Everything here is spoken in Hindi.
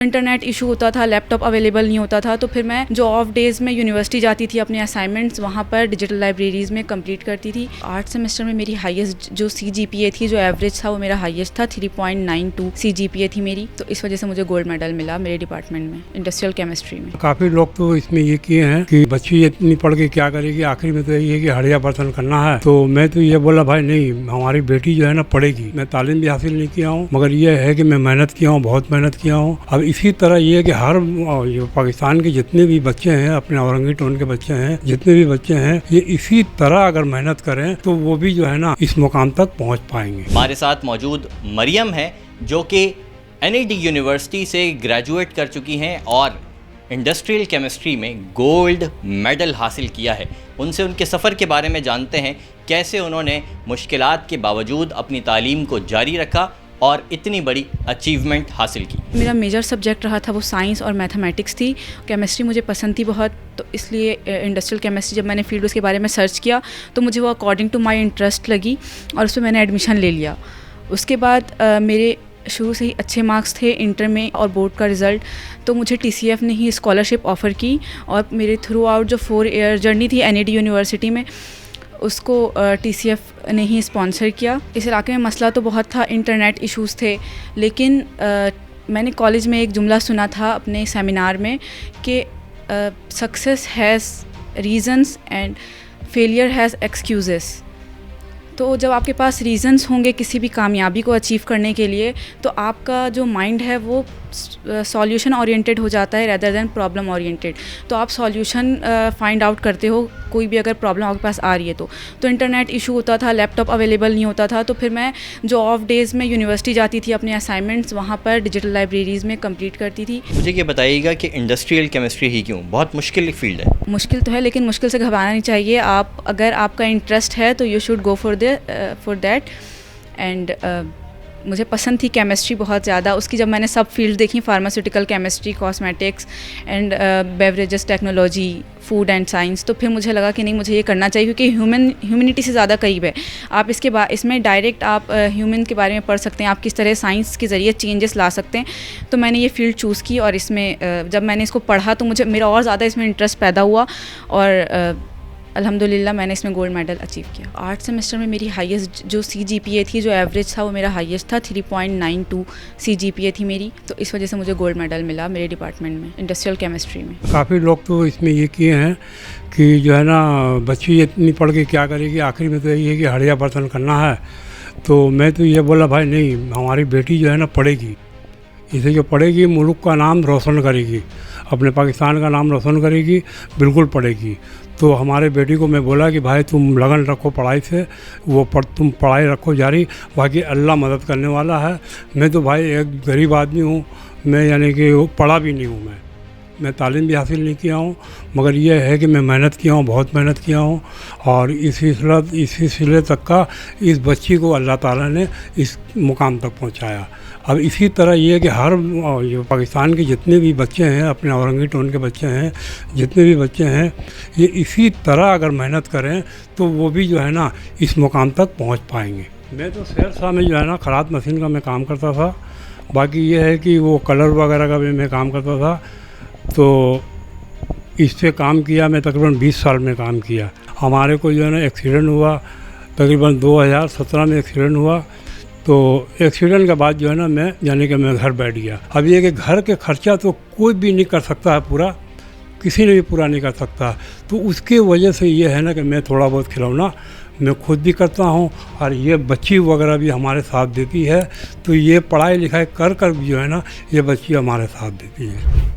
इंटरनेट इशू होता था, लैपटॉप अवेलेबल नहीं होता था, तो फिर मैं जो ऑफ डेज़ में यूनिवर्सिटी जाती थी अपने असाइनमेंट्स वहाँ पर डिजिटल लाइब्रेरीज़ में कंप्लीट करती थी। 8 सेमेस्टर में मेरी हाईएस्ट जो CGPA थी, जो एवरेज था वो मेरा हाईएस्ट था, 3.92 CGPA थी मेरी। तो इस वजह से मुझे गोल्ड मेडल मिला मेरे डिपार्टमेंट में, इंडस्ट्रियल केमिस्ट्री में। काफ़ी लोग तो इसमें ये किए हैं कि बच्ची इतनी पढ़ के क्या करेगी, आखिर में तो यही है कि हड़िया बर्तन करना है। तो मैं तो ये बोला भाई नहीं, हमारी बेटी जो है ना पढ़ेगी। मैं तालीम भी हासिल नहीं किया हूँ, मगर ये है कि मैं मेहनत किया हूँ, बहुत मेहनत किया हूँ। अब इसी तरह ये कि हर जो पाकिस्तान के जितने भी बच्चे हैं, अपने औरंगी टोन के बच्चे हैं, जितने भी बच्चे हैं, ये इसी तरह अगर मेहनत करें तो वो भी जो है ना इस मुकाम तक पहुंच पाएंगे। हमारे साथ मौजूद मरियम है जो कि NAD यूनिवर्सिटी से ग्रेजुएट कर चुकी हैं और इंडस्ट्रियल केमिस्ट्री में गोल्ड मेडल हासिल किया है। उनसे उनके सफ़र के बारे में जानते हैं, कैसे उन्होंने मुश्किलात के बावजूद अपनी तालीम को जारी रखा और इतनी बड़ी अचीवमेंट हासिल की। मेरा मेजर सब्जेक्ट रहा था वो साइंस और मैथमेटिक्स थी। केमिस्ट्री मुझे पसंद थी बहुत, तो इसलिए इंडस्ट्रियल केमिस्ट्री जब मैंने फील्ड उसके बारे में सर्च किया तो मुझे वो अकॉर्डिंग टू माय इंटरेस्ट लगी और उसमें मैंने एडमिशन ले लिया। उसके बाद मेरे शुरू से ही अच्छे मार्क्स थे इंटर में और बोर्ड का रिज़ल्ट, तो मुझे TCF ने ही स्कॉलरशिप ऑफ़र की और मेरे थ्रू आउट जो 4 ईयर जर्नी थी NAD यूनिवर्सिटी में उसको TCF ने ही स्पॉन्सर किया। इस इलाके में मसला तो बहुत था, इंटरनेट इश्यूज़ थे, लेकिन मैंने कॉलेज में एक जुमला सुना था अपने सेमिनार में कि success has reasons and failure has excuses. तो जब आपके पास रीज़न्स होंगे किसी भी कामयाबी को अचीव करने के लिए, तो आपका जो माइंड है वो सॉल्यूशन ओरिएंटेड हो जाता है रेदर देन प्रॉब्लम ओरिएंटेड। तो आप सॉल्यूशन फाइंड आउट करते हो, कोई भी अगर प्रॉब्लम आपके पास आ रही है तो इंटरनेट इशू होता था, लैपटॉप अवेलेबल नहीं होता था, तो फिर मैं जो ऑफ डेज़ में यूनिवर्सिटी जाती थी अपने असाइनमेंट्स वहाँ पर डिजिटल लाइब्रेरीज़ में कंप्लीट करती थी। मुझे ये बताइएगा कि इंडस्ट्रियल केमिस्ट्री ही क्यों? बहुत मुश्किल फील्ड है। मुश्किल तो है, लेकिन मुश्किल से घबराना नहीं चाहिए। आप अगर आपका इंटरेस्ट है तो you should go for that. And मुझे पसंद थी केमिस्ट्री बहुत ज़्यादा। उसकी जब मैंने सब फील्ड देखी, pharmaceutical chemistry, cosmetics and beverages technology, food and science, तो फिर मुझे लगा कि नहीं, मुझे ये करना चाहिए क्योंकि ह्यूमनिटी से ज़्यादा करीब है। आप इसमें डायरेक्ट आप ह्यूमन के बारे में पढ़ सकते हैं, आप किस तरह साइंस के ज़रिए चेंजेस ला सकते हैं। तो मैंने ये फील्ड चूज़ की और इसमें जब मैंने इसको पढ़ा तो मुझे मेरा और ज़्यादा इसमें इंटरेस्ट पैदा हुआ और अल्हम्दुलिल्लाह मैंने इसमें गोल्ड मेडल अचीव किया। 8 सेमेस्टर में मेरी हाईएस्ट जो CGPA थी, जो एवरेज था वो मेरा हाईएस्ट था, 3.92 CGPA थी मेरी। तो इस वजह से मुझे गोल्ड मेडल मिला मेरे डिपार्टमेंट में, इंडस्ट्रियल केमिस्ट्री में। काफ़ी लोग तो इसमें ये किए हैं कि जो है ना बच्ची इतनी पढ़ के क्या करेगी, आखिर में तो यही है कि हड़िया बर्तन करना है। तो मैं तो ये बोला भाई नहीं, हमारी बेटी जो है ना पढ़ेगी। इसे जो पढ़ेगी मुल्क का नाम रोशन करेगी, अपने पाकिस्तान का नाम रोशन करेगी, बिल्कुल पढ़ेगी। तो हमारे बेटी को मैं बोला कि भाई तुम लगन रखो पढ़ाई से, तुम पढ़ाई रखो जारी, बाकी अल्लाह मदद करने वाला है। मैं तो भाई एक गरीब आदमी हूँ, मैं यानी कि पढ़ा भी नहीं हूँ, मैं तालीम भी हासिल नहीं किया हूँ, मगर ये है कि मैं मेहनत किया हूँ, बहुत मेहनत किया हूँ और इस सिलसिले तक का इस बच्ची को अल्लाह ताला ने इस मुकाम तक पहुँचाया। अब इसी तरह ये है कि हर जो पाकिस्तान के जितने भी बच्चे हैं, अपने औरंगी टोन के बच्चे हैं, जितने भी बच्चे हैं, ये इसी तरह अगर मेहनत करें तो वो भी जो है ना इस मुकाम तक पहुँच पाएंगे। मैं तो शेरशाह में जो है ना खराद मशीन का मैं काम करता था, बाकी ये है कि वो कलर वगैरह का भी मैं काम करता था। तो इससे काम किया मैं तकरीबन 20 साल में काम किया। हमारे को जो है ना एक्सीडेंट हुआ, तकरीबन 2017 में एक्सीडेंट हुआ। तो एक्सीडेंट के बाद जो है ना मैं यानी कि मैं घर बैठ गया। अब ये कि घर के खर्चा तो कोई भी नहीं कर सकता है पूरा, किसी ने भी पूरा नहीं कर सकता। तो उसके वजह से ये है ना कि मैं थोड़ा बहुत खिलौना मैं खुद भी करता हूँ और ये बच्ची वगैरह भी हमारे साथ देती है। तो ये पढ़ाई लिखाई कर भी जो है ना ये बच्ची हमारे साथ देती है।